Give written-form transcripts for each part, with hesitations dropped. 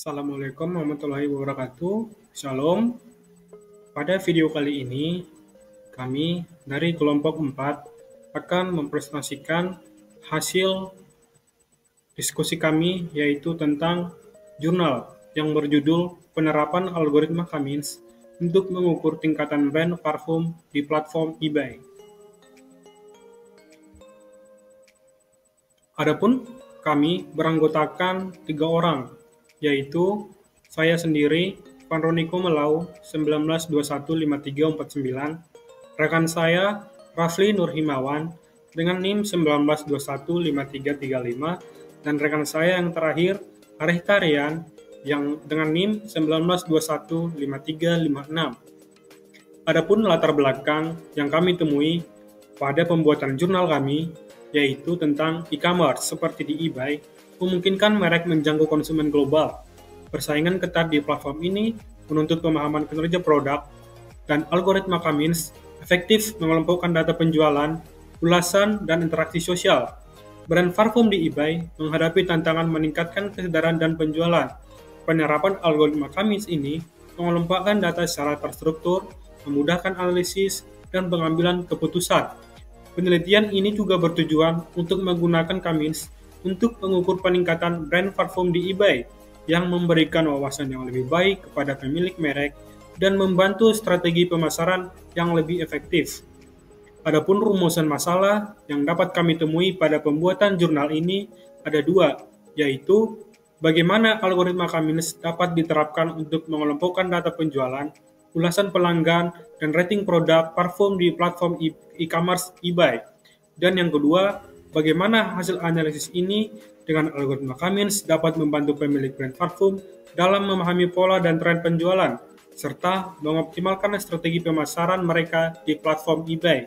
Assalamualaikum warahmatullahi wabarakatuh. Shalom. Pada video kali ini, kami dari kelompok 4 akan mempresentasikan hasil diskusi kami, yaitu tentang jurnal yang berjudul Penerapan Algoritma Cummins untuk mengukur tingkatan brand parfum di platform eBay. Adapun kami beranggotakan 3 orang, yaitu saya sendiri, Panroniko Melau 19215349, rekan saya Rafli Nurhimawan dengan NIM 19215335, dan rekan saya yang terakhir Arif Tarian yang dengan NIM 19215356. Adapun latar belakang yang kami temui pada pembuatan jurnal kami, yaitu tentang e-commerce seperti di eBay, memungkinkan merek menjangkau konsumen global. Persaingan ketat di platform ini menuntut pemahaman kinerja produk, dan algoritma Cummins efektif mengelompokkan data penjualan, ulasan, dan interaksi sosial. Brand parfum di eBay menghadapi tantangan meningkatkan kesadaran dan penjualan. Penerapan algoritma Cummins ini mengelompokkan data secara terstruktur, memudahkan analisis, dan pengambilan keputusan. Penelitian ini juga bertujuan untuk menggunakan Cummins untuk mengukur peningkatan brand parfum di eBay yang memberikan wawasan yang lebih baik kepada pemilik merek dan membantu strategi pemasaran yang lebih efektif. Adapun rumusan masalah yang dapat kami temui pada pembuatan jurnal ini ada 2, yaitu bagaimana algoritma Cummins dapat diterapkan untuk mengelompokkan data penjualan, ulasan pelanggan, dan rating produk parfum di platform e-commerce eBay. Dan yang kedua, bagaimana hasil analisis ini dengan algoritma Cummins dapat membantu pemilik brand parfum dalam memahami pola dan tren penjualan, serta mengoptimalkan strategi pemasaran mereka di platform eBay.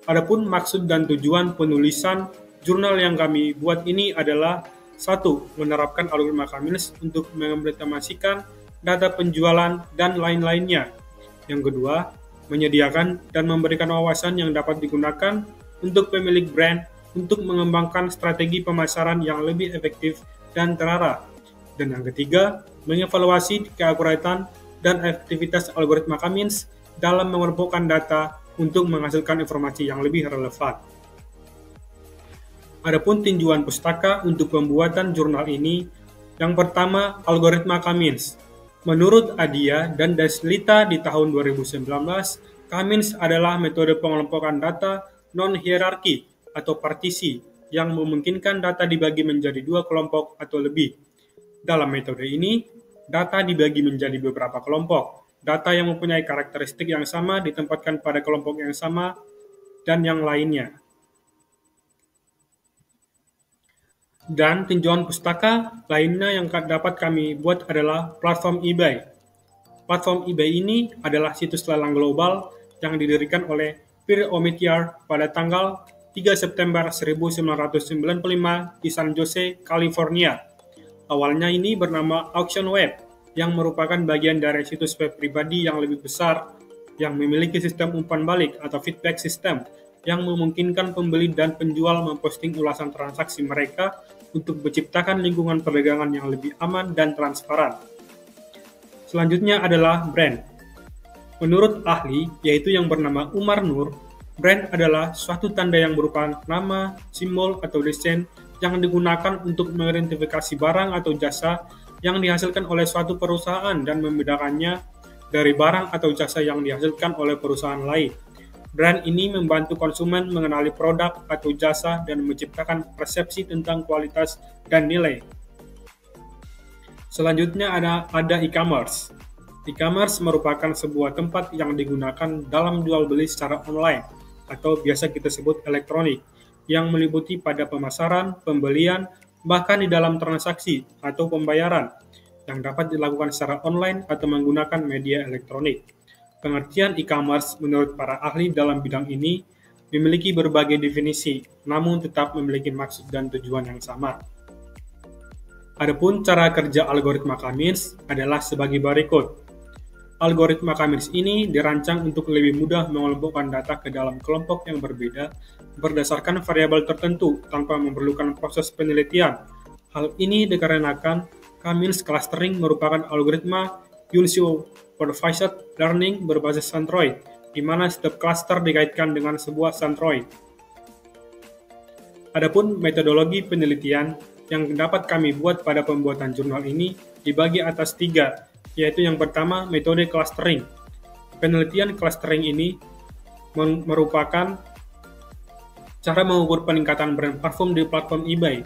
Adapun maksud dan tujuan penulisan jurnal yang kami buat ini adalah 1. Menerapkan algoritma Cummins untuk mengimplementasikan data penjualan dan lain-lainnya. Yang kedua, menyediakan dan memberikan wawasan yang dapat digunakan untuk pemilik brand untuk mengembangkan strategi pemasaran yang lebih efektif dan terarah. Dan yang ketiga, mengevaluasi keakuratan dan efektivitas algoritma Cummins dalam mengelompokkan data untuk menghasilkan informasi yang lebih relevan. Adapun tinjauan pustaka untuk pembuatan jurnal ini, yang pertama, algoritma Cummins. Menurut Adia dan Deslita di tahun 2019, Cummins adalah metode pengelompokan data non-hierarki atau partisi yang memungkinkan data dibagi menjadi 2 kelompok atau lebih. Dalam metode ini, data dibagi menjadi beberapa kelompok. Data yang mempunyai karakteristik yang sama ditempatkan pada kelompok yang sama dan yang lainnya. Dan tinjauan pustaka lainnya yang dapat kami buat adalah platform eBay. Platform eBay ini adalah situs lelang global yang didirikan oleh Pierre Omidyar pada tanggal 3 September 1995 di San Jose, California. Awalnya ini bernama Auction Web, yang merupakan bagian dari situs web pribadi yang lebih besar yang memiliki sistem umpan balik atau feedback system yang memungkinkan pembeli dan penjual memposting ulasan transaksi mereka untuk menciptakan lingkungan perdagangan yang lebih aman dan transparan. Selanjutnya adalah brand. Menurut ahli, yaitu yang bernama Umar Nur, brand adalah suatu tanda yang berupa nama, simbol, atau desain yang digunakan untuk mengidentifikasi barang atau jasa yang dihasilkan oleh suatu perusahaan dan membedakannya dari barang atau jasa yang dihasilkan oleh perusahaan lain. Brand ini membantu konsumen mengenali produk atau jasa dan menciptakan persepsi tentang kualitas dan nilai. Selanjutnya ada e-commerce. E-commerce merupakan sebuah tempat yang digunakan dalam jual beli secara online atau biasa kita sebut elektronik, yang meliputi pada pemasaran, pembelian, bahkan di dalam transaksi atau pembayaran yang dapat dilakukan secara online atau menggunakan media elektronik. Pengertian e-commerce menurut para ahli dalam bidang ini memiliki berbagai definisi, namun tetap memiliki maksud dan tujuan yang sama. Adapun cara kerja algoritma Cummins adalah sebagai berikut. Algoritma Cummins ini dirancang untuk lebih mudah mengelompokkan data ke dalam kelompok yang berbeda berdasarkan variabel tertentu tanpa memerlukan proses penelitian. Hal ini dikarenakan K-means clustering merupakan algoritma unsupervised learning berbasis centroid, di mana setiap cluster dikaitkan dengan sebuah centroid. Adapun metodologi penelitian yang dapat kami buat pada pembuatan jurnal ini dibagi atas 3, yaitu yang pertama metode clustering. Penelitian clustering ini merupakan cara mengukur peningkatan brand parfum di platform eBay.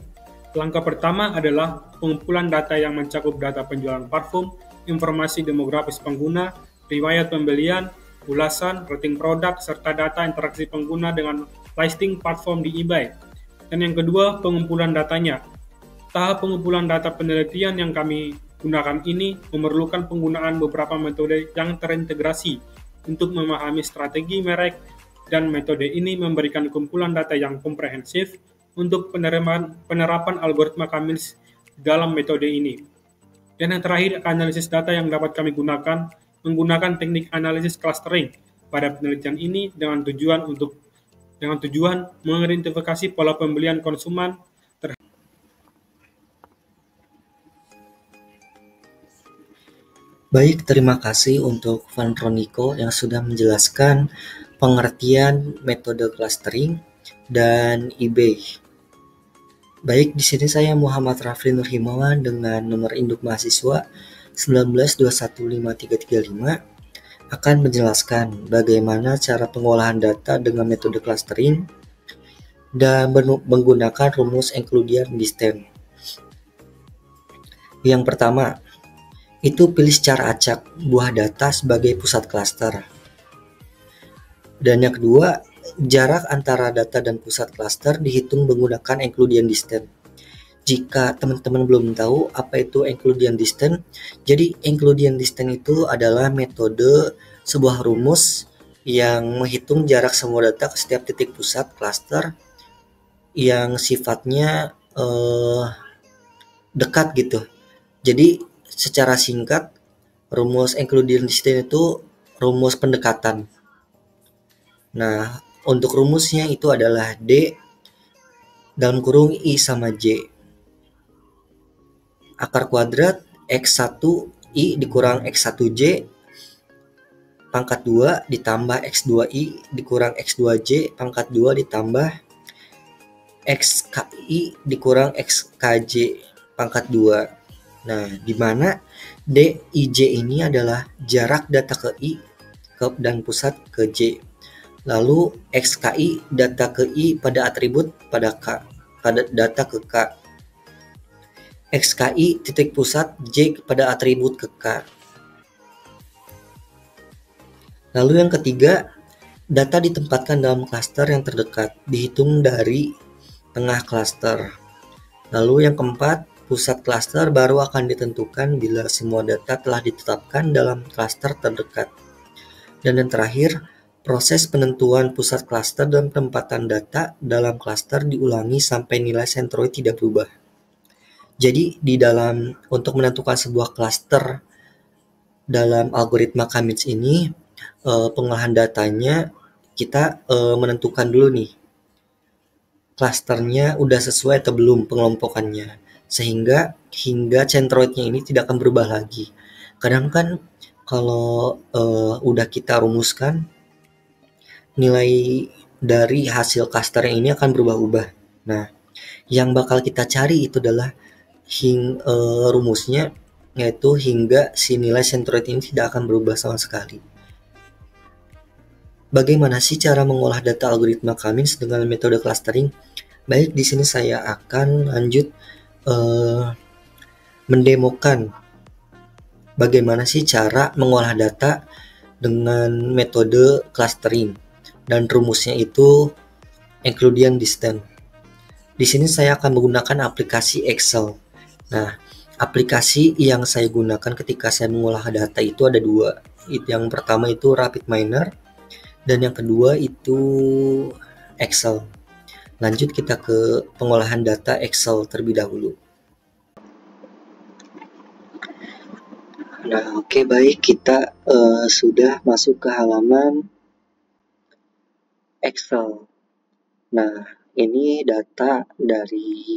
Langkah pertama adalah pengumpulan data yang mencakup data penjualan parfum, informasi demografis pengguna, riwayat pembelian, ulasan, rating produk, serta data interaksi pengguna dengan listing platform di eBay. Dan yang kedua, pengumpulan datanya. Tahap pengumpulan data penelitian yang kami gunakan ini memerlukan penggunaan beberapa metode yang terintegrasi untuk memahami strategi merek, dan metode ini memberikan kumpulan data yang komprehensif untuk penerapan algoritma K-means dalam metode ini. Dan yang terakhir, analisis data yang dapat kami gunakan menggunakan teknik analisis clustering pada penelitian ini dengan tujuan mengidentifikasi pola pembelian konsumen. Baik, terima kasih untuk Van Roniko yang sudah menjelaskan pengertian metode clustering dan eBay. Baik, di sini saya Muhammad Rafli Nur Himawan dengan nomor induk mahasiswa 19215335 akan menjelaskan bagaimana cara pengolahan data dengan metode clustering dan menggunakan rumus Euclidean distance. Yang pertama, itu pilih secara acak buah data sebagai pusat klaster. Dan yang kedua, jarak antara data dan pusat klaster dihitung menggunakan Euclidean distance. Jika teman-teman belum tahu apa itu Euclidean distance, jadi Euclidean distance itu adalah metode sebuah rumus yang menghitung jarak semua data ke setiap titik pusat klaster yang sifatnya dekat gitu. Jadi secara singkat, rumus Euclidean distance itu rumus pendekatan. Nah, untuk rumusnya itu adalah D dalam kurung I sama J. Akar kuadrat X1 I dikurang X1J pangkat 2 ditambah X2I dikurang X2J pangkat 2 ditambah XKI dikurang XKJ pangkat 2. Nah, di mana DIJ ini adalah jarak data ke I dan pusat ke J. Lalu XKI data ke I pada atribut pada K, pada data ke K. XKI titik pusat J pada atribut ke K. Lalu yang ketiga, data ditempatkan dalam klaster yang terdekat, dihitung dari tengah klaster. Lalu yang keempat, pusat klaster baru akan ditentukan bila semua data telah ditetapkan dalam klaster terdekat. Dan yang terakhir, proses penentuan pusat klaster dan penempatan data dalam klaster diulangi sampai nilai centroid tidak berubah. Jadi untuk menentukan sebuah klaster dalam algoritma K-means ini, pengolahan datanya kita menentukan dulu nih klasternya udah sesuai atau belum pengelompokannya, sehingga hingga centroidnya ini tidak akan berubah lagi. Kadang kan kalau udah kita rumuskan, nilai dari hasil cluster ini akan berubah-ubah. Nah, yang bakal kita cari itu adalah rumusnya, yaitu hingga si nilai centroid ini tidak akan berubah sama sekali. Bagaimana sih cara mengolah data algoritma K-means dengan metode clustering? Baik, di sini saya akan lanjut mendemokan bagaimana sih cara mengolah data dengan metode clustering, dan rumusnya itu Euclidean distance. Di sini saya akan menggunakan aplikasi Excel. Nah, aplikasi yang saya gunakan ketika saya mengolah data itu ada dua. Yang pertama itu RapidMiner, dan yang kedua itu Excel. Lanjut kita ke pengolahan data Excel terlebih dahulu. Nah, oke, baik, kita sudah masuk ke halaman Excel. Nah, ini data dari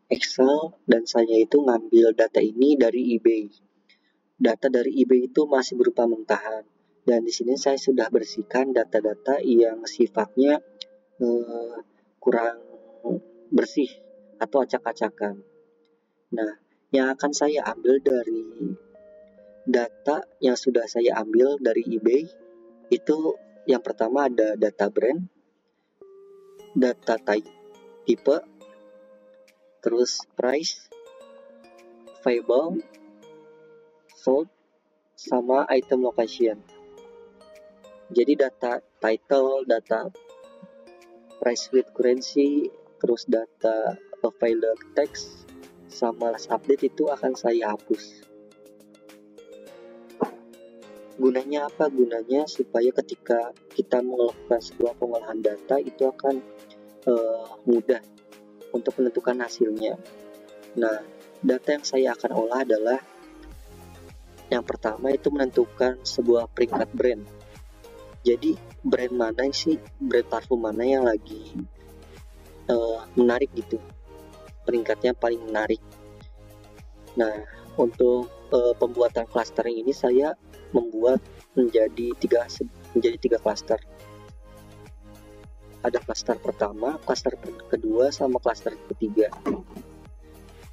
Excel dan saya itu ngambil data ini dari eBay. Data dari eBay itu masih berupa mentahan. Dan di sini saya sudah bersihkan data-data yang sifatnya kurang bersih atau acak-acakan. Nah, yang akan saya ambil dari data yang sudah saya ambil dari eBay itu yang pertama ada data brand, data tipe, terus price, available, sold, sama item location. Jadi data title, data price with currency, terus data available text, sama last update itu akan saya hapus. Gunanya apa? Gunanya supaya ketika kita melakukan sebuah pengolahan data itu akan mudah untuk menentukan hasilnya. Nah, data yang saya akan olah adalah yang pertama itu menentukan sebuah peringkat brand. Jadi brand mana sih, brand parfum mana yang lagi menarik gitu, peringkatnya paling menarik. Nah, untuk pembuatan clustering ini saya membuat menjadi tiga cluster. Ada cluster pertama, cluster kedua, sama cluster ketiga.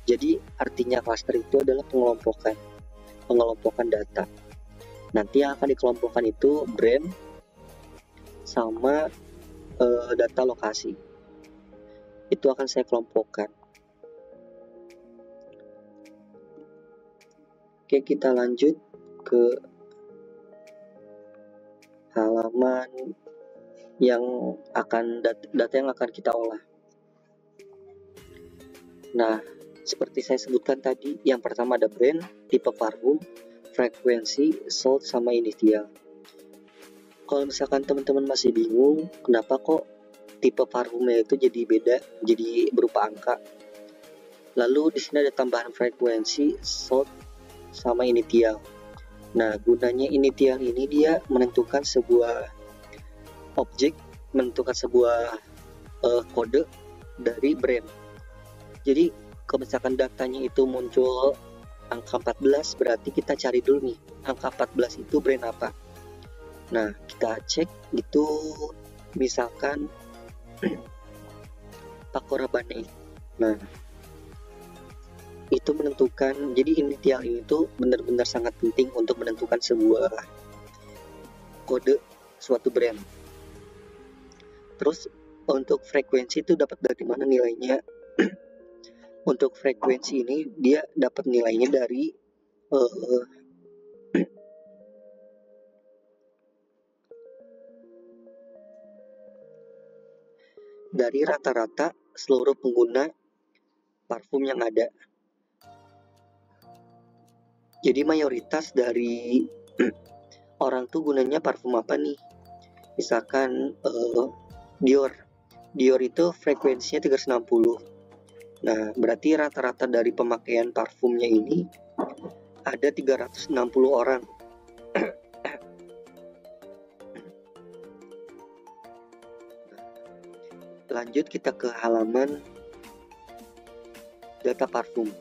Jadi artinya cluster itu adalah pengelompokan data. Nanti yang akan dikelompokkan itu brand sama data lokasi. Itu akan saya kelompokkan. Oke, kita lanjut ke halaman yang akan data yang akan kita olah. Nah, seperti saya sebutkan tadi, yang pertama ada brand, tipe parfum, frekuensi, sold, sama initial. Kalau misalkan teman-teman masih bingung, kenapa kok tipe parfumnya itu jadi beda, jadi berupa angka. Lalu di sini ada tambahan frekuensi, sold, sama initial. Nah, gunanya initial ini dia menentukan sebuah objek, menentukan sebuah kode dari brand. Jadi kalau misalkan datanya itu muncul angka 14, berarti kita cari dulu nih, angka 14 itu brand apa. Nah, kita cek gitu, misalkan Paco Rabanne. Nah, itu menentukan, jadi initial ini tuh benar-benar sangat penting untuk menentukan sebuah kode suatu brand. Terus untuk frekuensi itu dapat dari mana nilainya? Untuk frekuensi ini dia dapat nilainya dari dari rata-rata seluruh pengguna parfum yang ada. Jadi mayoritas dari orang tuh gunanya parfum apa nih? Misalkan Dior itu frekuensinya 360. Nah, berarti rata-rata dari pemakaian parfumnya ini ada 360 orang. Lanjut kita ke halaman data parfum.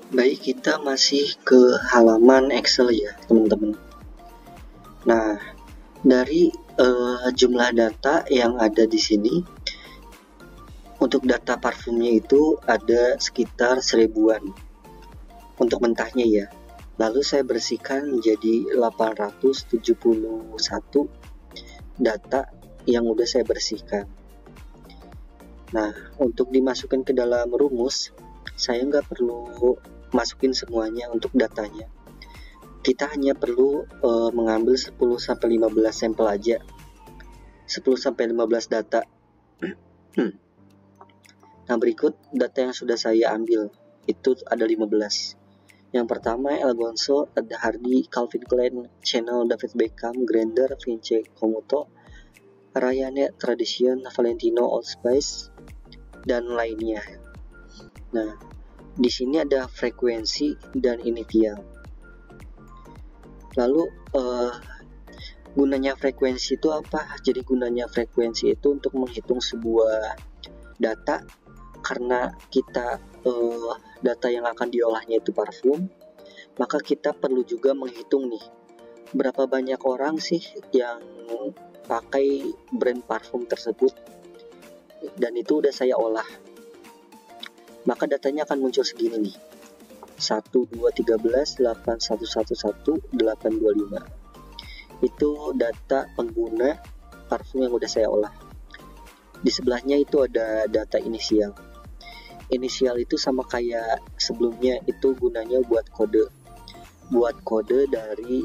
Baik, kita masih ke halaman Excel ya, teman-teman. Nah, dari jumlah data yang ada di sini, untuk data parfumnya itu ada sekitar 1000-an untuk mentahnya ya. Lalu saya bersihkan menjadi 871 data yang udah saya bersihkan. Nah, untuk dimasukkan ke dalam rumus, saya nggak perlu masukin semuanya untuk datanya. Kita hanya perlu mengambil 10-15 sampel aja. 10-15 data. Nah, berikut data yang sudah saya ambil. Itu ada 15. Yang pertama Elgonso, ada Hardy, Calvin Klein, Chanel, David Beckham, Grainger, Vince Camuto, Rayane, Tradition, Valentino, Old Spice, dan lainnya. Nah, di sini ada frekuensi dan initial. Lalu Gunanya frekuensi itu apa? Jadi gunanya frekuensi itu untuk menghitung sebuah data, karena kita data yang akan diolahnya itu parfum, maka kita perlu juga menghitung nih berapa banyak orang sih yang pakai brand parfum tersebut, dan itu udah saya olah. Maka datanya akan muncul segini nih: 1, 2, 13, 8, 1, 1, 1, 8, 2, 5. Itu data pengguna parfum yang udah saya olah. Di sebelahnya itu ada data inisial. Inisial itu sama kayak sebelumnya, itu gunanya buat kode dari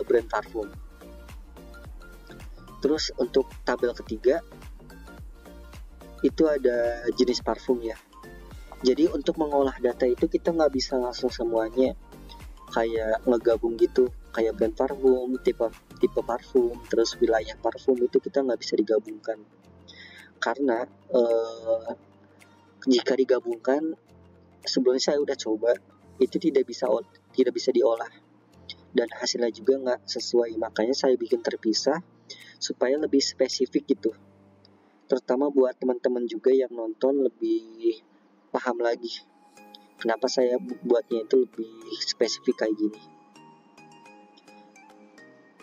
brand parfum. Terus untuk tabel ketiga itu ada jenis parfum ya. Jadi untuk mengolah data itu kita nggak bisa langsung semuanya kayak ngegabung gitu, kayak brand parfum, tipe parfum, terus wilayah parfum, itu kita nggak bisa digabungkan. Karena jika digabungkan, sebelumnya saya udah coba, itu tidak bisa diolah, dan hasilnya juga nggak sesuai. Makanya saya bikin terpisah supaya lebih spesifik gitu, terutama buat teman-teman juga yang nonton lebih paham lagi kenapa saya buatnya itu lebih spesifik kayak gini.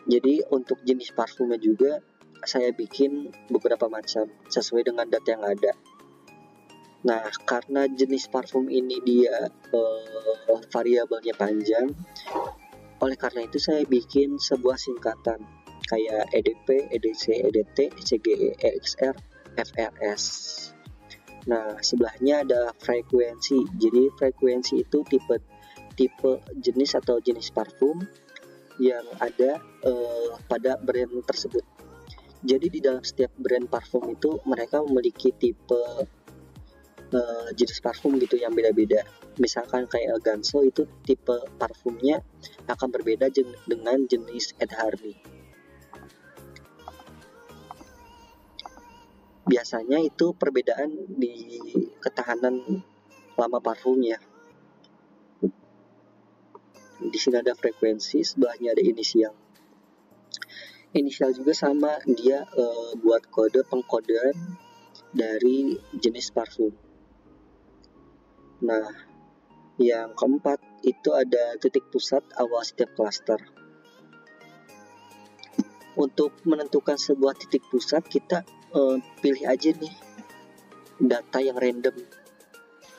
Jadi untuk jenis parfumnya juga saya bikin beberapa macam sesuai dengan data yang ada. Nah, karena jenis parfum ini dia variabelnya panjang, oleh karena itu saya bikin sebuah singkatan kayak EDP, EDC, EDT, CGE, EXR, FRS. Nah, sebelahnya ada frekuensi. Jadi frekuensi itu tipe jenis atau jenis parfum yang ada pada brand tersebut. Jadi di dalam setiap brand parfum itu mereka memiliki tipe jenis parfum gitu yang beda-beda. Misalkan kayak Ganso itu tipe parfumnya akan berbeda dengan jenis Ed Hardy. Biasanya itu perbedaan di ketahanan lama parfumnya. Di sini ada frekuensi, sebelahnya ada inisial. Inisial juga sama, dia buat kode pengkodean dari jenis parfum. Nah, yang keempat itu ada titik pusat awal setiap klaster. Untuk menentukan sebuah titik pusat, kita pilih aja nih data yang random.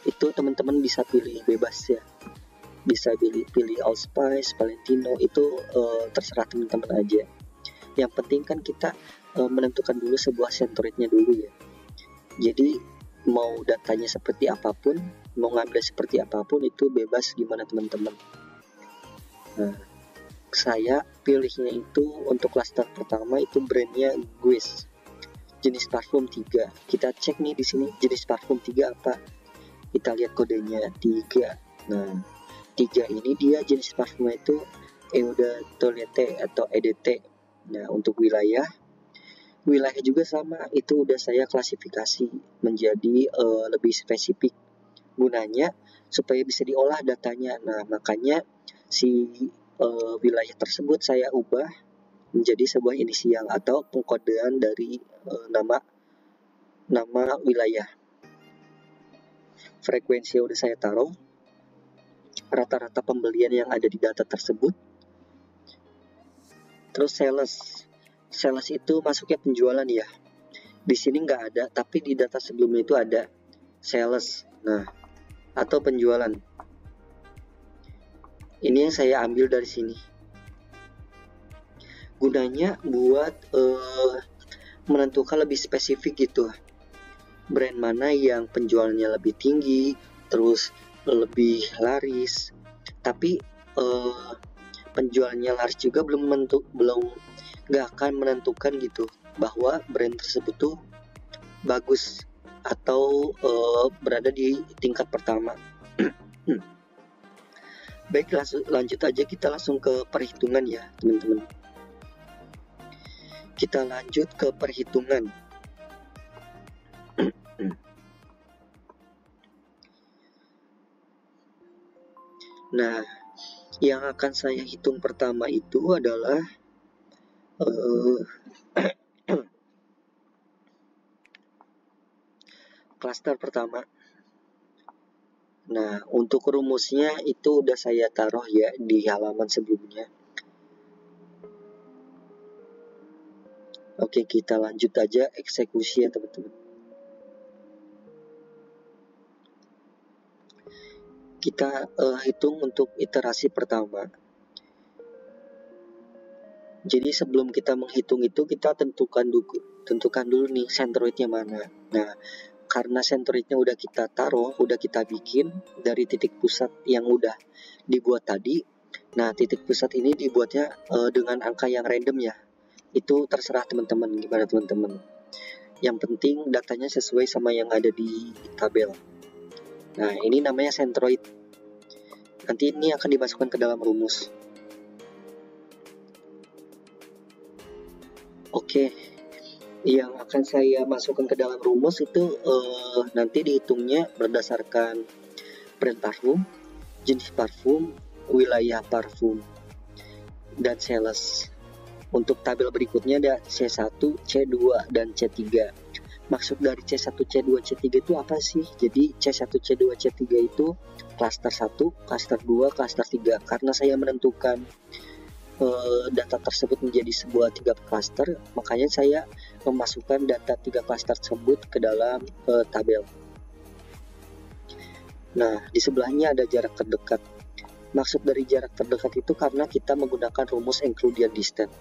Itu teman-teman bisa pilih bebas ya, bisa pilih Allspice, Valentino, itu terserah teman-teman aja. Yang penting kan kita menentukan dulu sebuah centroidnya dulu ya. Jadi mau datanya seperti apapun, mau ngambil seperti apapun, itu bebas gimana teman-teman. Nah, saya pilihnya itu untuk klaster pertama itu brandnya Guess, jenis parfum 3. Kita cek nih di sini jenis parfum 3 apa. Kita lihat kodenya 3. Nah, 3 ini dia jenis parfumnya itu Eau de Toilette atau EDT. Nah, untuk wilayah juga sama, itu udah saya klasifikasi menjadi lebih spesifik. Gunanya supaya bisa diolah datanya. Nah, makanya si wilayah tersebut saya ubah menjadi sebuah inisial atau pengkodean dari nama wilayah. Frekuensi udah saya taruh, rata-rata pembelian yang ada di data tersebut. Terus sales itu masuknya penjualan ya. Di sini nggak ada, tapi di data sebelumnya itu ada sales. Nah, atau penjualan. Ini yang saya ambil dari sini. Gunanya buat menentukan lebih spesifik gitu, brand mana yang penjualannya lebih tinggi, terus lebih laris. Tapi penjualannya laris juga belum nggak akan menentukan gitu bahwa brand tersebut tuh bagus atau berada di tingkat pertama. Baik, lanjut aja, kita langsung ke perhitungan ya teman-teman. Kita lanjut ke perhitungan. Nah, yang akan saya hitung pertama itu adalah Eh, Klaster pertama. Nah, untuk rumusnya itu udah saya taruh ya di halaman sebelumnya. Oke, kita lanjut aja eksekusi ya teman-teman. Kita hitung untuk iterasi pertama. Jadi sebelum kita menghitung itu kita tentukan dulu nih sentroidnya mana. Nah, karena sentroidnya udah kita taruh, udah kita bikin dari titik pusat yang udah dibuat tadi. Nah, titik pusat ini dibuatnya dengan angka yang random ya. Itu terserah teman-teman, gimana teman-teman. Yang penting datanya sesuai sama yang ada di tabel. Nah, ini namanya sentroid. Nanti ini akan dimasukkan ke dalam rumus. Oke, yang akan saya masukkan ke dalam rumus itu nanti dihitungnya berdasarkan brand parfum, jenis parfum, wilayah parfum, dan sales. Untuk tabel berikutnya ada C1, C2, dan C3. Maksud dari C1, C2, C3 itu apa sih? Jadi C1, C2, C3 itu klaster 1, klaster 2, klaster 3. Karena saya menentukan data tersebut menjadi sebuah 3 klaster, makanya saya memasukkan data 3 klaster tersebut ke dalam tabel. Nah, di sebelahnya ada jarak terdekat. Maksud dari jarak terdekat itu karena kita menggunakan rumus Euclidean distance.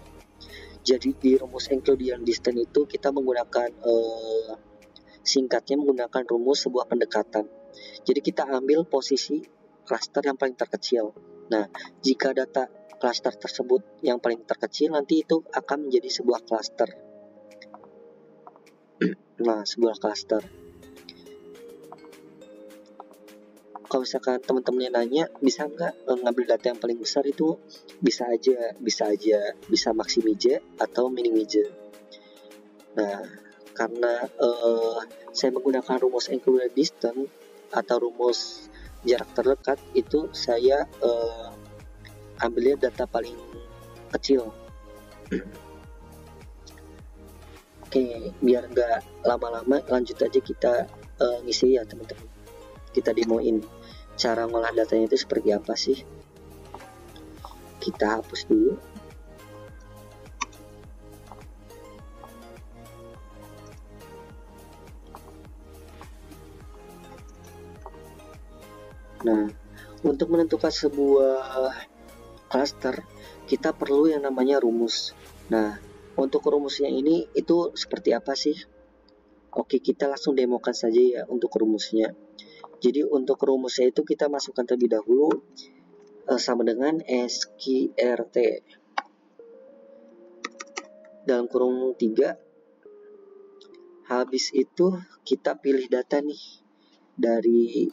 Jadi di rumus Euclidean distance itu kita menggunakan singkatnya menggunakan rumus sebuah pendekatan. Jadi kita ambil posisi klaster yang paling terkecil. Nah, jika data klaster tersebut yang paling terkecil, nanti itu akan menjadi sebuah klaster. Nah, sebuah klaster. Kalau misalkan teman-temannya nanya, bisa nggak ngambil data yang paling besar, itu bisa aja, bisa maximize atau minimize. Nah, karena saya menggunakan rumus Euclidean distance atau rumus jarak terdekat, itu saya ambilnya data paling kecil. Oke, biar nggak lama-lama, lanjut aja kita ngisi ya teman-teman. Kita demoin cara ngolah datanya itu seperti apa sih. Kita hapus dulu. Nah, untuk menentukan sebuah klaster, kita perlu yang namanya rumus. Nah, untuk rumusnya ini itu seperti apa sih? Oke, kita langsung demokan saja ya untuk rumusnya. Jadi untuk rumusnya itu kita masukkan terlebih dahulu sama dengan SQRT dalam kurung 3. Habis itu kita pilih data nih dari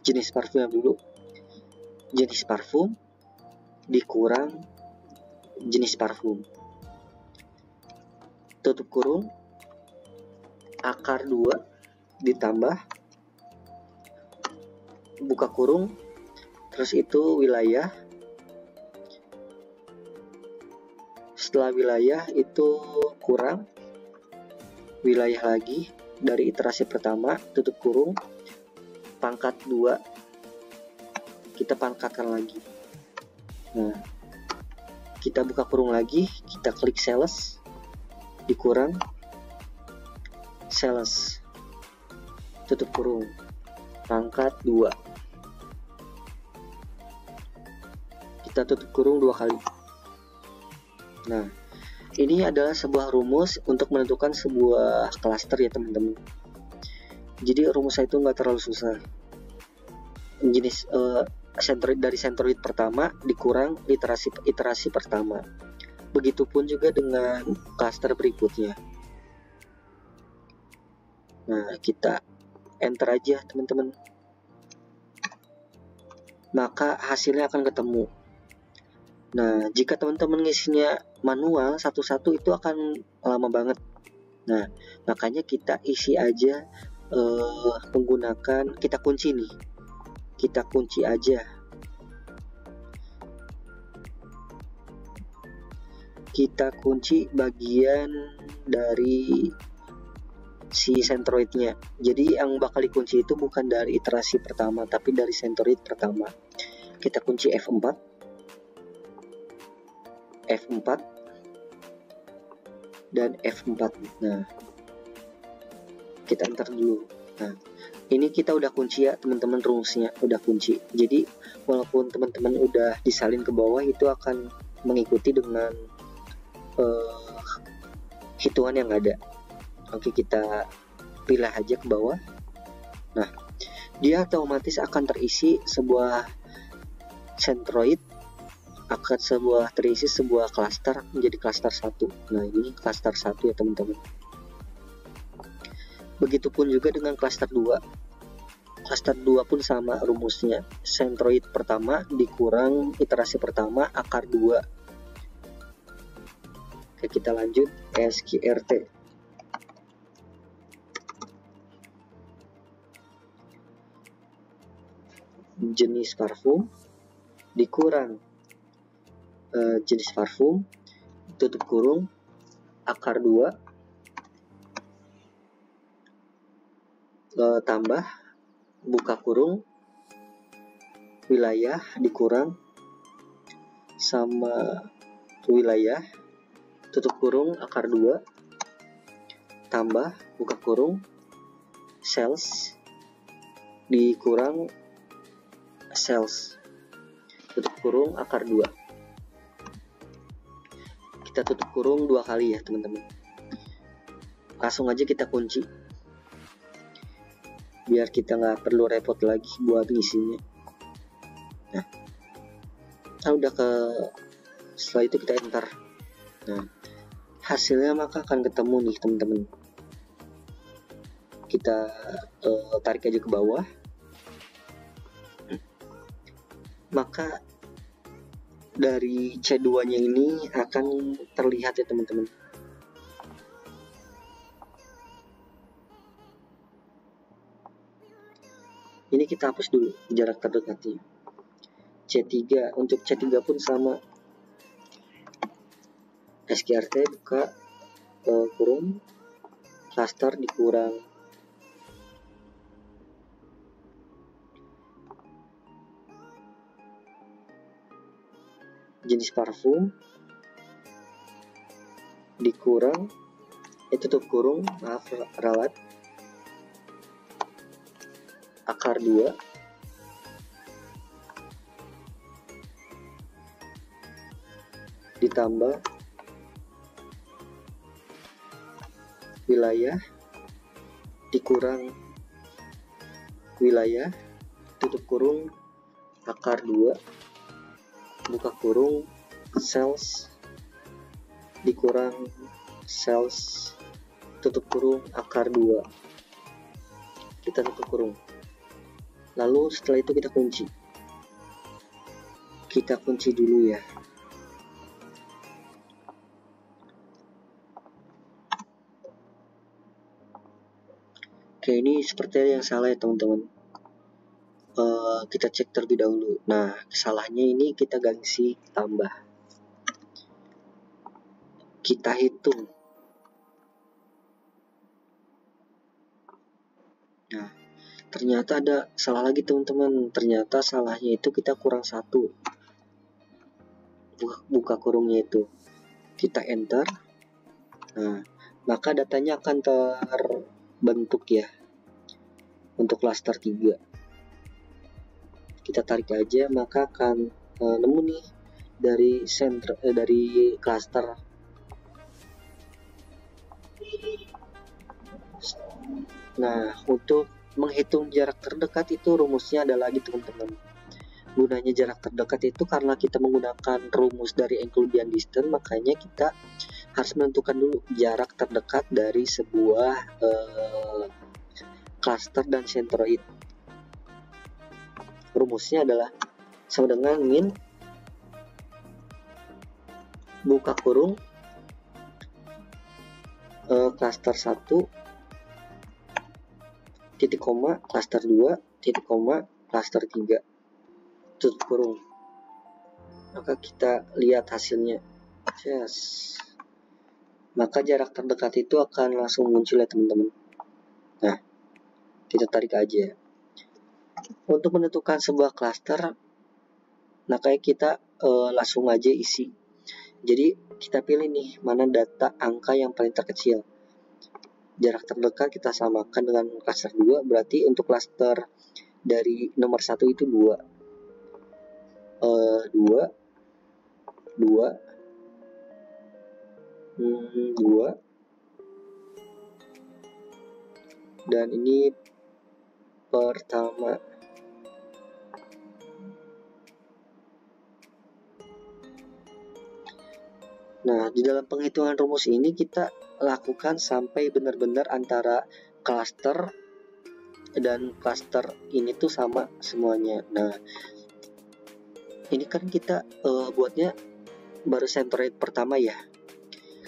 jenis parfum yang dulu. Jenis parfum dikurang jenis parfum. Tutup kurung, akar 2 ditambah buka kurung, terus itu wilayah. Setelah wilayah itu kurang wilayah lagi dari iterasi pertama, tutup kurung, pangkat 2, kita pangkatkan lagi. Nah, kita buka kurung lagi, kita klik sales, dikurang sales, tutup kurung, pangkat 2, kita tutup kurung 2 kali. Nah, ini adalah sebuah rumus untuk menentukan sebuah klaster ya teman-teman. Jadi rumusnya itu nggak terlalu susah. Jenis sentroid dari sentroid pertama dikurang iterasi pertama. Begitupun juga dengan klaster berikutnya. Nah, kita enter aja teman-teman. Maka hasilnya akan ketemu. Nah, jika teman-teman ngisinya manual satu-satu itu akan lama banget. Nah, makanya kita isi aja menggunakan, kita kunci nih. Kita kunci aja. kita kunci bagian dari si centroidnya. Jadi yang bakal dikunci itu bukan dari iterasi pertama, tapi dari centroid pertama. Kita kunci F4, F4, dan F4. Nah, kita enter dulu. Nah, ini kita udah kunci ya teman-teman, rumusnya udah kunci. Jadi walaupun teman-teman udah disalin ke bawah, itu akan mengikuti dengan hitungan yang ada. Oke, kita pilih aja ke bawah. Nah, dia otomatis akan terisi sebuah centroid, akan terisi sebuah klaster menjadi klaster 1. Nah, ini klaster 1 ya teman-teman. Begitupun juga dengan klaster 2. Klaster 2 pun sama rumusnya. Centroid pertama dikurang iterasi pertama akar 2. Oke, kita lanjut SQRT. Jenis parfum dikurang jenis parfum, tutup kurung akar 2, tambah buka kurung wilayah dikurang sama wilayah, tutup kurung akar 2, tambah buka kurung sales dikurang sales, tutup kurung akar 2. Kita tutup kurung 2 kali ya teman-teman. Langsung aja kita kunci biar kita nggak perlu repot lagi buat ngisinya. Nah, udah setelah itu kita enter. Nah, hasilnya maka akan ketemu nih teman-teman. Kita tarik aja ke bawah. Maka dari C2 nya ini akan terlihat ya teman-teman. Ini kita hapus dulu jarak terdekatnya. C3, untuk C3 pun sama. SQRT buka kurung cluster dikurang jenis parfum dikurang tutup kurung rawat akar 2 ditambah wilayah dikurang wilayah, tutup kurung akar 2, buka kurung sales dikurang sales, tutup kurung akar 2. Kita tutup kurung. Lalu setelah itu kita kunci. Kita kunci dulu ya. Oke, ini seperti yang salah ya teman-teman. Kita cek terlebih dahulu. Nah, kesalahannya ini kita ganti tambah. Kita hitung. Nah, ternyata ada salah lagi teman-teman. Ternyata salahnya itu kita kurang 1. Buka kurungnya itu. Kita enter. Nah, maka datanya akan terbentuk ya. Untuk klaster 3. Kita tarik aja, maka akan nemu nih dari klaster. Nah, untuk menghitung jarak terdekat itu rumusnya ada lagi teman-teman. Gunanya jarak terdekat itu karena kita menggunakan rumus dari Euclidean distance, makanya kita harus menentukan dulu jarak terdekat dari sebuah cluster dan centroid. Rumusnya adalah sama dengan min buka kurung cluster 1 titik koma cluster 2 titik koma cluster 3 tutup kurung. Maka kita lihat hasilnya. Yes. Maka jarak terdekat itu akan langsung muncul ya teman-teman. Nah, kita tarik aja. Untuk menentukan sebuah klaster, makanya kita langsung aja isi. Jadi kita pilih nih mana data angka yang paling terkecil. Jarak terdekat kita samakan dengan klaster 2, berarti untuk klaster dari nomor 1 itu 2. 2 dan ini pertama. Nah, di dalam penghitungan rumus ini kita lakukan sampai benar-benar antara klaster dan klaster ini tuh sama semuanya. Nah, ini kan kita buatnya baru centroid pertama ya.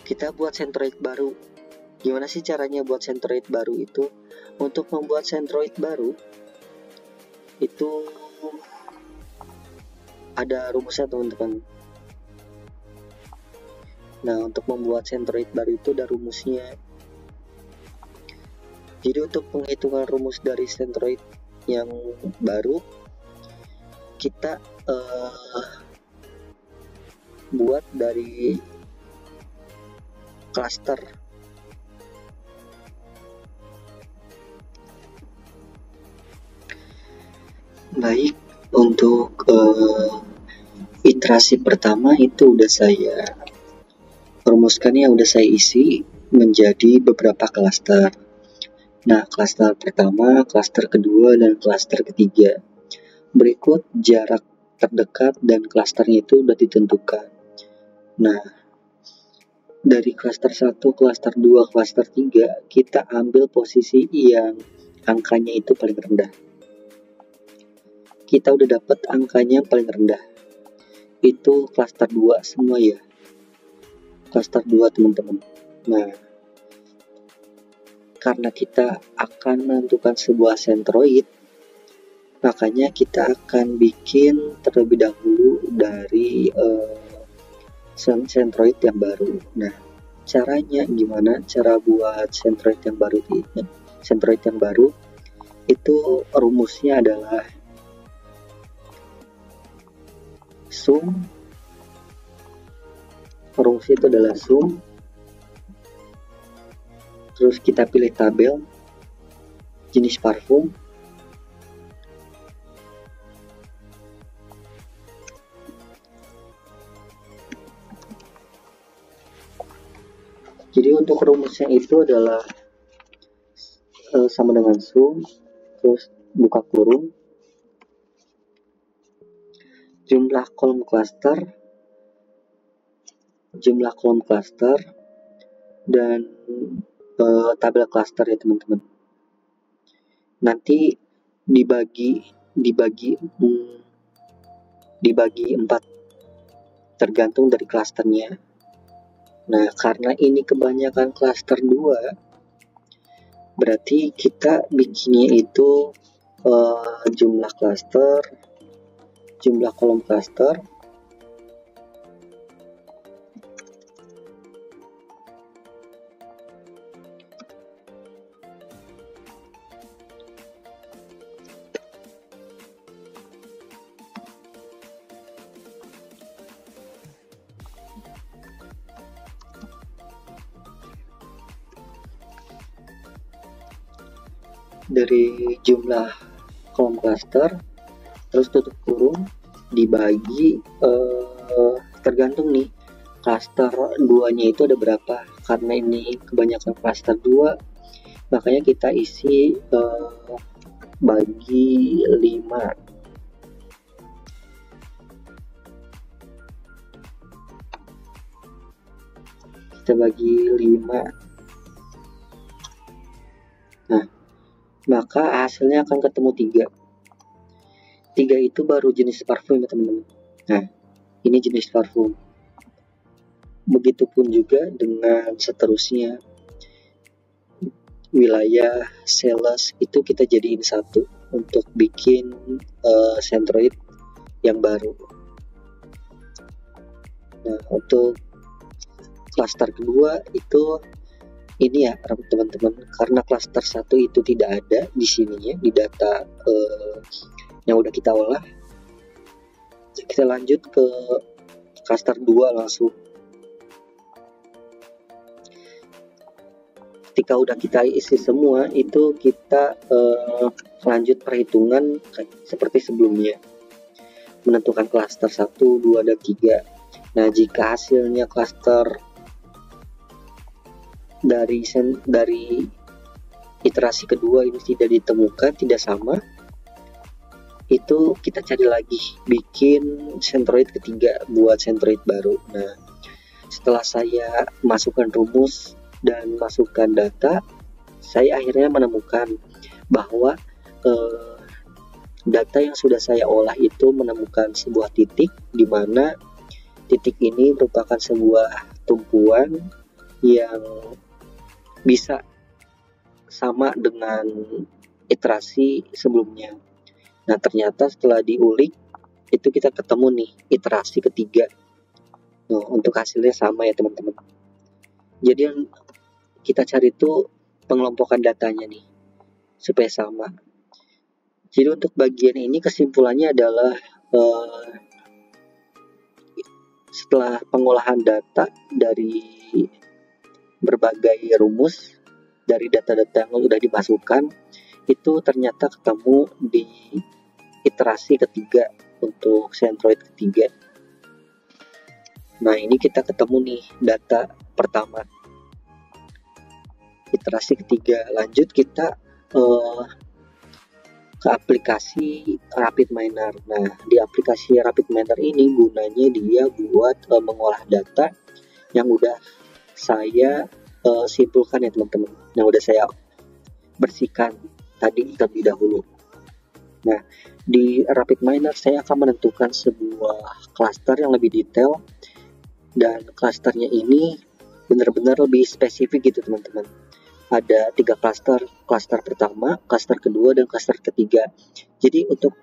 Kita buat centroid baru. Gimana sih caranya buat centroid baru itu? Untuk membuat centroid baru itu ada rumusnya teman-teman. Nah, untuk membuat centroid baru itu ada rumusnya. Jadi untuk penghitungan rumus dari centroid yang baru, kita buat dari klaster. Baik, untuk iterasi pertama itu udah saya rumuskan ya, udah saya isi menjadi beberapa klaster. Nah, klaster pertama, klaster kedua, dan klaster ketiga. Berikut jarak terdekat dan klasternya itu udah ditentukan. Nah, dari klaster 1, klaster 2, klaster 3, kita ambil posisi yang angkanya itu paling rendah. Kita udah dapat angkanya paling rendah. Itu klaster 2 semua ya. Klaster 2 teman-teman. Nah, karena kita akan menentukan sebuah centroid, makanya kita akan bikin terlebih dahulu dari centroid yang baru. Nah, caranya gimana? Cara buat centroid yang baru itu rumusnya adalah sum. Rumusnya itu adalah sum. Terus kita pilih tabel jenis parfum. Jadi untuk rumusnya itu adalah sama dengan sum, terus buka kurung, jumlah kolom cluster, dan tabel cluster ya teman-teman. Nanti dibagi 4 tergantung dari klasternya. Nah, karena ini kebanyakan klaster 2, berarti kita bikinnya itu jumlah cluster, jumlah kolom cluster, dari jumlah kolom cluster, terus tutup kurung, dibagi tergantung nih cluster 2-nya itu ada berapa. Karena ini kebanyakan cluster 2, makanya kita isi bagi 5. Kita bagi 5. Nah, maka hasilnya akan ketemu 3. 3 itu baru jenis parfum ya teman-teman. Nah, ini jenis parfum. Begitupun juga dengan seterusnya. Wilayah sales itu kita jadiin satu untuk bikin centroid yang baru. Nah, untuk klaster kedua itu ini ya teman-teman, karena klaster 1 itu tidak ada di sini ya, di data yang udah kita olah. Kita lanjut ke klaster 2 langsung. Ketika udah kita isi semua, itu kita lanjut perhitungan seperti sebelumnya, menentukan klaster 1, 2, dan 3. Nah, jika hasilnya klaster dari iterasi kedua ini tidak ditemukan, tidak sama, itu kita cari lagi, bikin centroid ketiga buat centroid baru. Nah, setelah saya masukkan rumus dan masukkan data, saya akhirnya menemukan bahwa data yang sudah saya olah itu menemukan sebuah titik, di mana titik ini merupakan sebuah tumpuan yang bisa sama dengan iterasi sebelumnya. Nah, ternyata setelah diulik itu kita ketemu nih iterasi ketiga. Nah, untuk hasilnya sama ya teman-teman. Jadi yang kita cari itu pengelompokan datanya nih supaya sama. Jadi untuk bagian ini kesimpulannya adalah setelah pengolahan data dari berbagai rumus dari data-data yang sudah dimasukkan, itu ternyata ketemu di iterasi ketiga untuk centroid ketiga. Nah, ini kita ketemu nih data pertama, iterasi ketiga. Lanjut kita ke aplikasi RapidMiner. Nah, di aplikasi RapidMiner ini gunanya dia buat mengolah data yang udah saya simpulkan ya teman-teman, yang udah saya bersihkan tadi terlebih dahulu. Nah, di RapidMiner saya akan menentukan sebuah klaster yang lebih detail, dan klasternya ini benar-benar lebih spesifik gitu teman-teman. Ada 3 klaster pertama, klaster kedua, dan klaster ketiga. Jadi untuk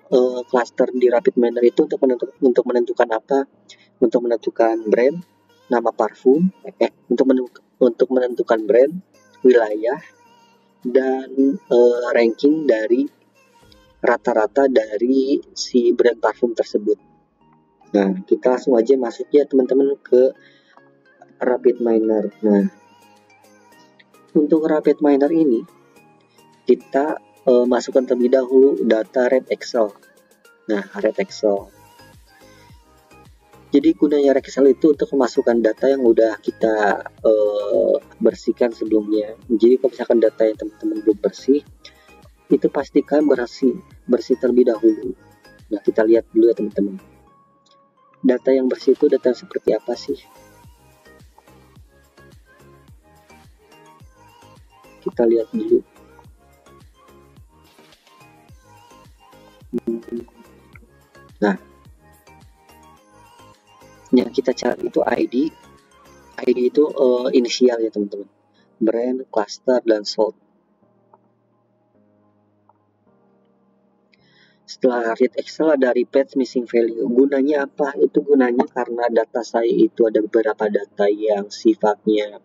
klaster di RapidMiner itu untuk menentukan apa? Untuk menentukan brand, nama parfum, untuk menentukan brand, wilayah, dan ranking dari rata-rata dari si brand parfum tersebut. Nah, kita langsung aja masuk ya teman-teman ke RapidMiner. Nah, untuk RapidMiner ini kita masukkan terlebih dahulu data Red Excel. Nah, Red Excel. Jadi gunanya Red Excel itu untuk memasukkan data yang udah kita bersihkan sebelumnya. Jadi kalau misalkan data yang teman-teman belum bersih, itu pastikan bersih terlebih dahulu. Nah, kita lihat dulu ya teman-teman. Data yang bersih itu data seperti apa sih? Kita lihat dulu. Nah, yang kita cari itu ID itu inisial ya teman-teman, brand, cluster, dan sold. Setelah read Excel ada replace missing value. Gunanya apa? Itu gunanya karena data saya itu ada beberapa data yang sifatnya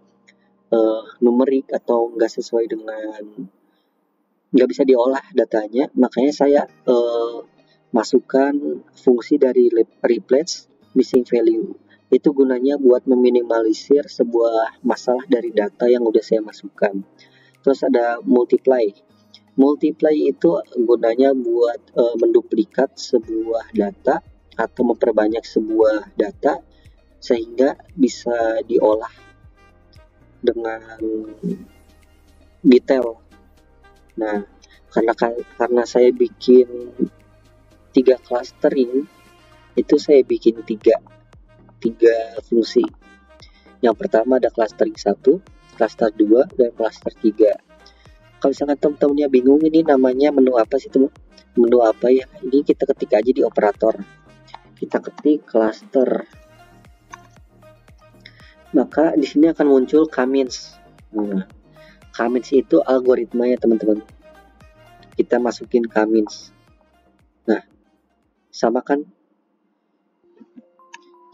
numerik atau nggak sesuai dengan, nggak bisa diolah datanya, makanya saya masukkan fungsi dari replace missing value. Itu gunanya buat meminimalisir sebuah masalah dari data yang udah saya masukkan. Terus ada multiply. Multiply itu gunanya buat menduplikat sebuah data atau memperbanyak sebuah data sehingga bisa diolah dengan detail. Nah, karena saya bikin 3 cluster ini, itu saya bikin tiga fungsi. Yang pertama ada clustering 1, cluster 2, dan cluster 3. Kalau misalkan teman-temannya bingung ini namanya menu apa sih teman? Menu apa ya? Ini kita ketik aja di operator. Kita ketik cluster. Maka di sini akan muncul Kamins. Nah, Kamins itu algoritma ya teman-teman. Kita masukin Kamins. Nah, sama kan?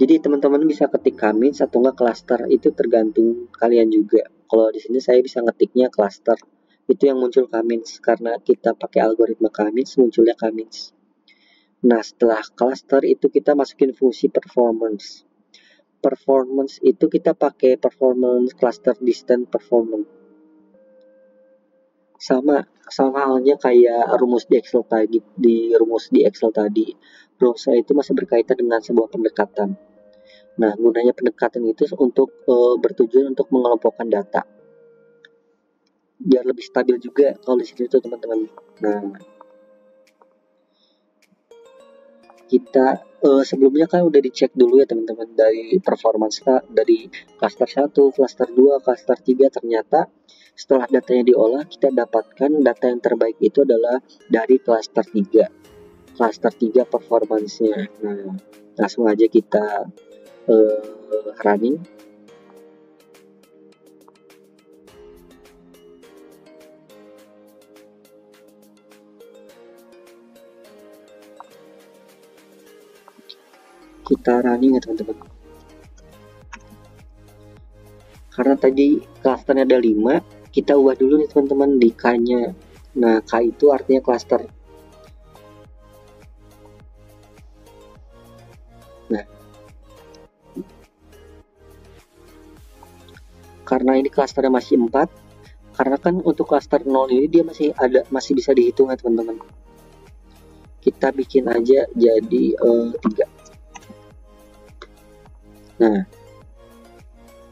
Jadi teman-teman bisa ketik Kamins atau enggak cluster, itu tergantung kalian juga. Kalau di sini saya bisa ngetiknya cluster, itu yang muncul Kamins karena kita pakai algoritma Kamins, munculnya Kamins. Nah, setelah cluster itu kita masukin fungsi performance. Performance itu kita pakai performance cluster distance performance. Sama halnya kayak rumus di Excel tadi. Rumusnya itu masih berkaitan dengan sebuah pendekatan. Nah, gunanya pendekatan itu untuk bertujuan untuk mengelompokkan data biar lebih stabil juga kalau di situ tuh teman-teman. Nah, kita sebelumnya kan udah dicek dulu ya teman-teman dari performance dari cluster 1, cluster 2, cluster 3. Ternyata setelah datanya diolah kita dapatkan data yang terbaik itu adalah dari cluster 3. Cluster 3 performance-nya. Nah, langsung aja kita running. Kita running ya teman-teman. Karena tadi clusternya ada 5, kita ubah dulu nih teman-teman di K-nya. Nah, K itu artinya cluster. Nah, karena ini clusternya masih 4, karena kan untuk cluster 0 ini dia masih bisa dihitung ya teman-teman. Kita bikin aja jadi 3. Nah,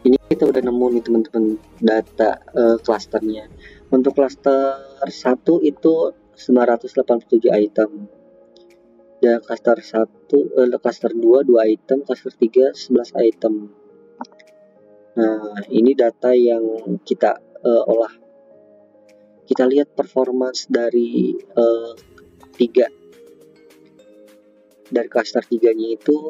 ini kita udah nemu nih teman-teman data clusternya. Untuk cluster 1 itu 987 item. Dan cluster 2 2 item, cluster 3 11 item. Nah, ini data yang kita olah. Kita lihat performance dari 3 dari cluster 3-nya itu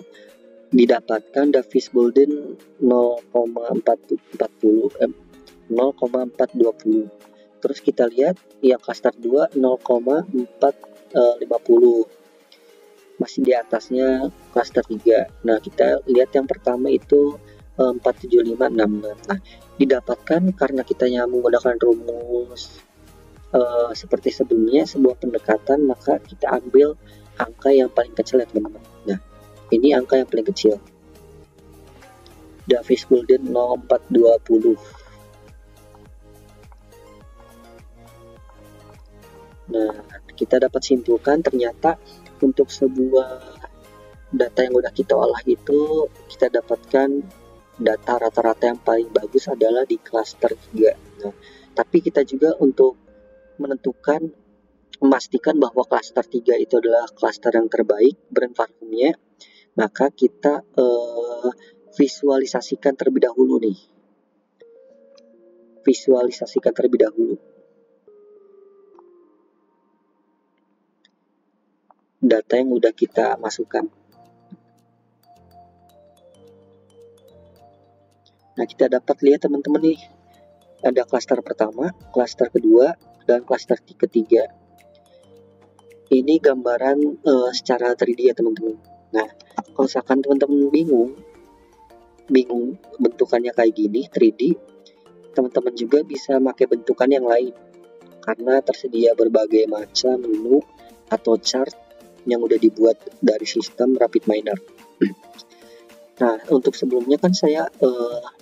didapatkan Davis Golden 0,420. Terus kita lihat yang cluster 2 0,450. Masih di atasnya cluster 3. Nah, kita lihat yang pertama itu 47566. Nah, didapatkan karena kita menggunakan rumus seperti sebelumnya, sebuah pendekatan, maka kita ambil angka yang paling kecil ya teman-teman. Nah, ini angka yang paling kecil. Davis Golden 0420. Nah, kita dapat simpulkan ternyata untuk sebuah data yang udah kita olah itu kita dapatkan data rata-rata yang paling bagus adalah di cluster 3. Nah, tapi kita juga untuk memastikan bahwa cluster 3 itu adalah cluster yang terbaik brand parfumnya, maka kita visualisasikan terlebih dahulu nih. Data yang udah kita masukkan. Nah, kita dapat lihat teman-teman nih, ada cluster pertama, cluster kedua, dan cluster ketiga. Ini gambaran secara 3D ya teman-teman. Nah, kalau misalkan teman-teman bingung bentukannya kayak gini 3D, teman-teman juga bisa pakai bentukan yang lain karena tersedia berbagai macam menu atau chart yang udah dibuat dari sistem RapidMiner. Nah, untuk sebelumnya kan saya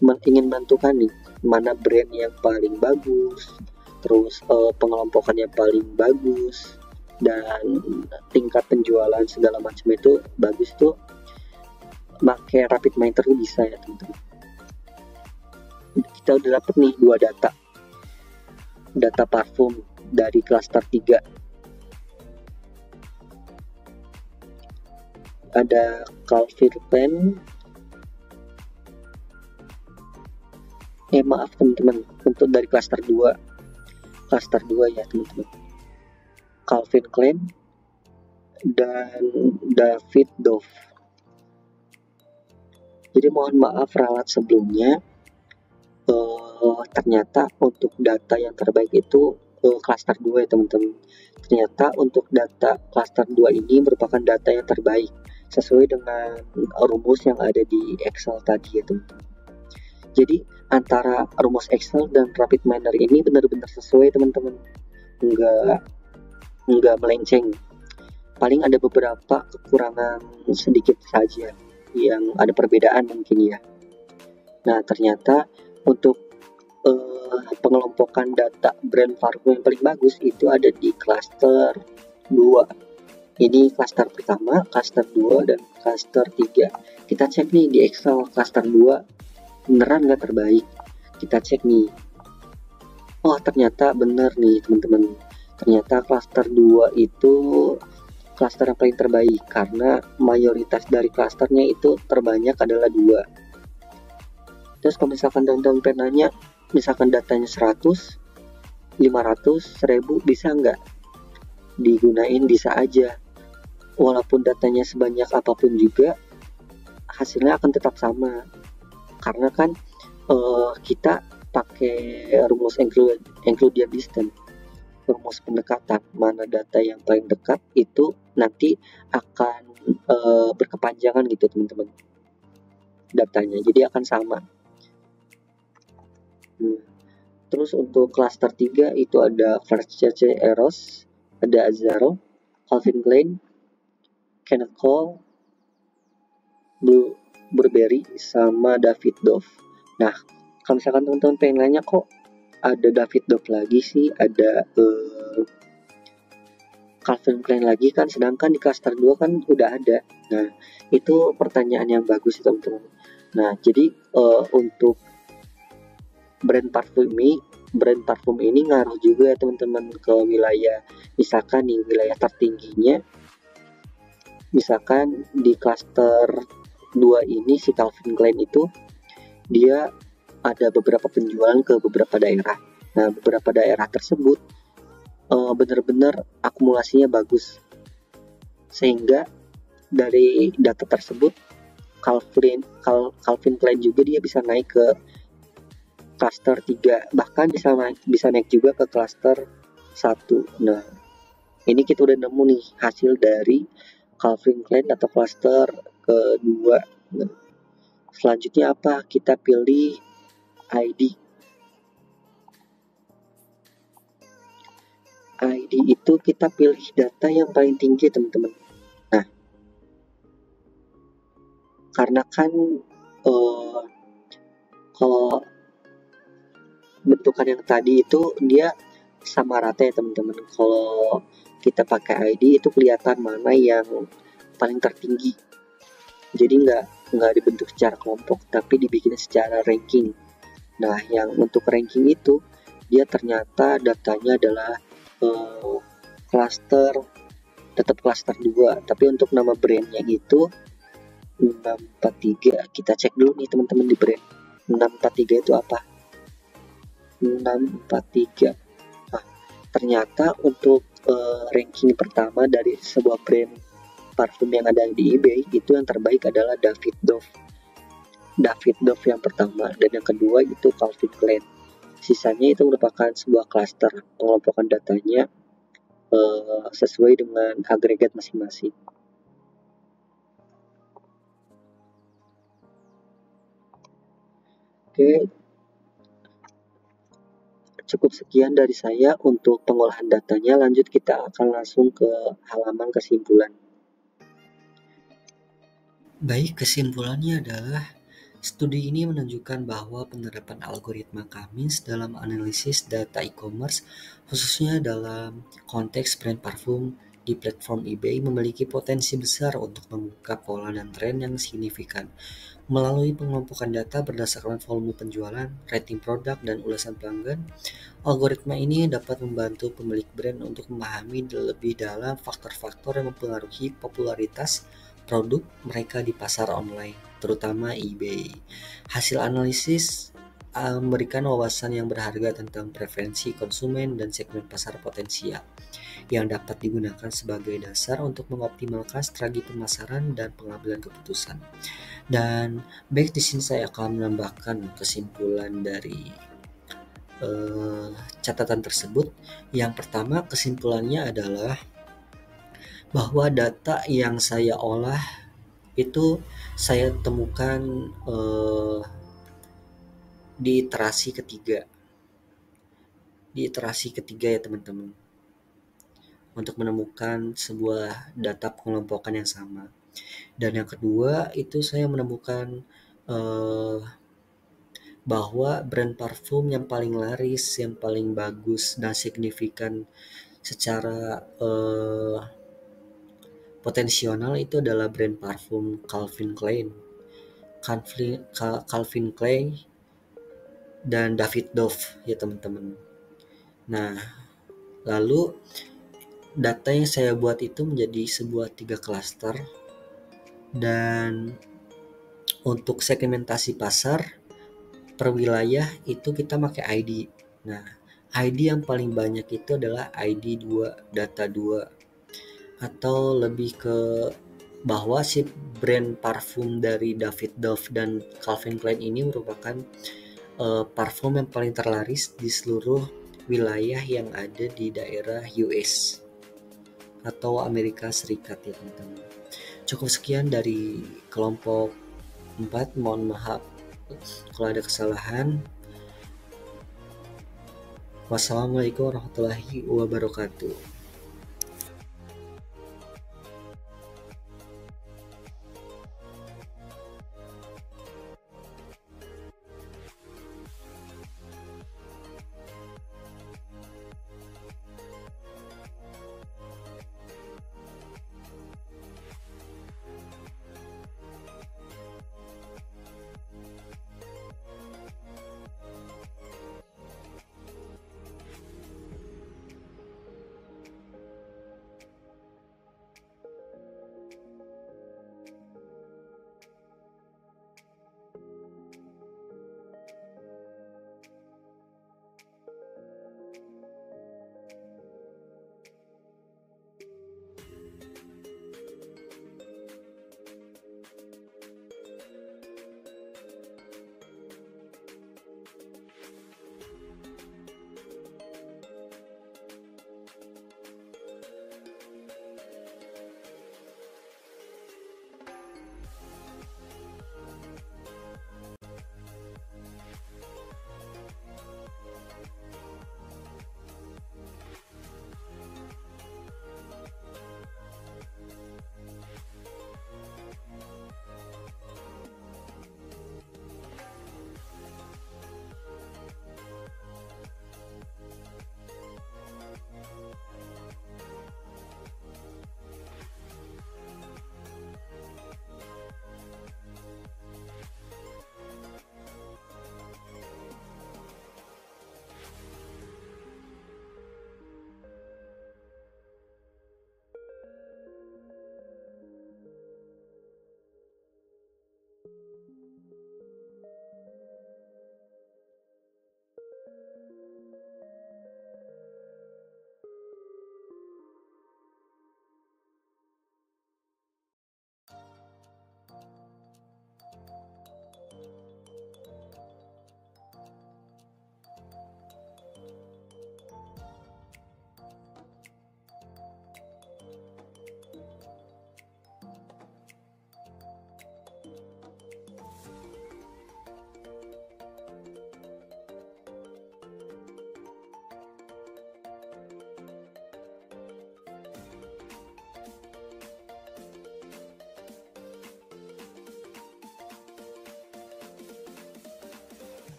ingin menentukan nih mana brand yang paling bagus, terus pengelompokan yang paling bagus, dan tingkat penjualan segala macam itu bagus tuh. Pakai RapidMiner tuh bisa ya teman-teman. Kita udah dapet nih 2 data parfum dari cluster 3. Ada Calvin Klein. Maaf teman-teman, untuk dari cluster 2 ya teman-teman. Calvin Klein dan David Dove. Jadi mohon maaf ralat sebelumnya, ternyata untuk data yang terbaik itu cluster 2 ya teman-teman. Ternyata untuk data cluster 2 ini merupakan data yang terbaik sesuai dengan rumus yang ada di Excel tadi ya teman-teman. Jadi antara rumus Excel dan rapid miner ini benar-benar sesuai teman-teman, nggak melenceng. Paling ada beberapa kekurangan sedikit saja yang ada perbedaan mungkin ya. Nah ternyata untuk pengelompokan data brand parfum yang paling bagus itu ada di cluster 2. Ini cluster pertama, cluster 2, dan cluster 3. Kita cek nih di Excel cluster 2 beneran nggak terbaik. Kita cek nih. Oh ternyata bener nih teman-teman. Ternyata cluster 2 itu cluster yang paling terbaik karena mayoritas dari clusternya itu terbanyak adalah 2. Terus kalau misalkan down panelnya misalkan datanya 100, 500, 1000 bisa nggak? Digunain bisa aja. Walaupun datanya sebanyak apapun juga, hasilnya akan tetap sama. Karena kan kita pakai rumus Euclidean distance, rumus pendekatan, mana data yang paling dekat itu nanti akan berkepanjangan gitu teman-teman datanya, jadi akan sama. Terus untuk cluster 3 itu ada Versace Eros, ada Azzaro, Calvin Klein, Kenneth Cole, Burberry, sama David Dove. Nah, kalau misalkan teman-teman pengen nanya kok ada David Dove lagi sih, ada Calvin Klein lagi kan, sedangkan di cluster 2 kan udah ada. Nah, itu pertanyaan yang bagus teman-teman. Nah, jadi untuk brand parfum ini ngaruh juga ya teman-teman ke wilayah. Misalkan nih wilayah tertingginya, misalkan di cluster 2 ini si Calvin Klein itu dia ada beberapa penjualan ke beberapa daerah. Nah beberapa daerah tersebut benar-benar akumulasinya bagus, sehingga dari data tersebut Calvin Klein juga dia bisa naik ke cluster 3, bahkan bisa naik juga ke cluster 1. Nah ini kita udah nemu nih hasil dari Calvin Klein atau cluster kedua. Nah, selanjutnya apa? Kita pilih ID. ID itu kita pilih data yang paling tinggi teman-teman. Nah, karena kan kalau bentukan yang tadi itu dia sama rata ya teman-teman. Kalau kita pakai ID itu kelihatan mana yang paling tertinggi. Jadi nggak dibentuk secara kelompok, tapi dibikin secara ranking. Nah, yang untuk ranking itu dia ternyata datanya adalah tetap cluster 2, tapi untuk nama brandnya itu 643. Kita cek dulu nih teman-teman di brand 643 itu apa. 643. Nah, ternyata untuk ranking pertama dari sebuah brand parfum yang ada di eBay itu yang terbaik adalah David Dove yang pertama, dan yang kedua itu Calvin Klein. Sisanya itu merupakan sebuah cluster, pengelompokan datanya sesuai dengan agregat masing-masing. Oke, cukup sekian dari saya untuk pengolahan datanya. Lanjut kita akan langsung ke halaman kesimpulan. Baik, kesimpulannya adalah studi ini menunjukkan bahwa penerapan algoritma Cummins dalam analisis data e-commerce, khususnya dalam konteks brand parfum di platform eBay, memiliki potensi besar untuk membuka pola dan tren yang signifikan. Melalui pengelompokan data berdasarkan volume penjualan, rating produk, dan ulasan pelanggan, algoritma ini dapat membantu pemilik brand untuk memahami lebih dalam faktor-faktor yang mempengaruhi popularitas produk mereka di pasar online, terutama eBay. Hasil analisis memberikan wawasan yang berharga tentang preferensi konsumen dan segmen pasar potensial yang dapat digunakan sebagai dasar untuk mengoptimalkan strategi pemasaran dan pengambilan keputusan. Dan baik di sini saya akan menambahkan kesimpulan dari catatan tersebut. Yang pertama, kesimpulannya adalah bahwa data yang saya olah itu saya temukan di iterasi ketiga. Di iterasi ketiga ya teman-teman, untuk menemukan sebuah data pengelompokan yang sama. Dan yang kedua itu saya menemukan eh, bahwa brand parfum yang paling laris, yang paling bagus dan signifikan secara potensial itu adalah brand parfum Calvin Klein. Calvin Klein dan David Dove ya teman-teman. Nah, lalu data yang saya buat itu menjadi sebuah 3 klaster, dan untuk segmentasi pasar per wilayah itu kita pakai ID. Nah, ID yang paling banyak itu adalah ID 2, data 2, atau lebih ke bahwa si brand parfum dari David Dove dan Calvin Klein ini merupakan parfum yang paling terlaris di seluruh wilayah yang ada di daerah US atau Amerika Serikat ya teman-teman. Cukup sekian dari kelompok 4, mohon maaf kalau ada kesalahan. Wassalamualaikum warahmatullahi wabarakatuh.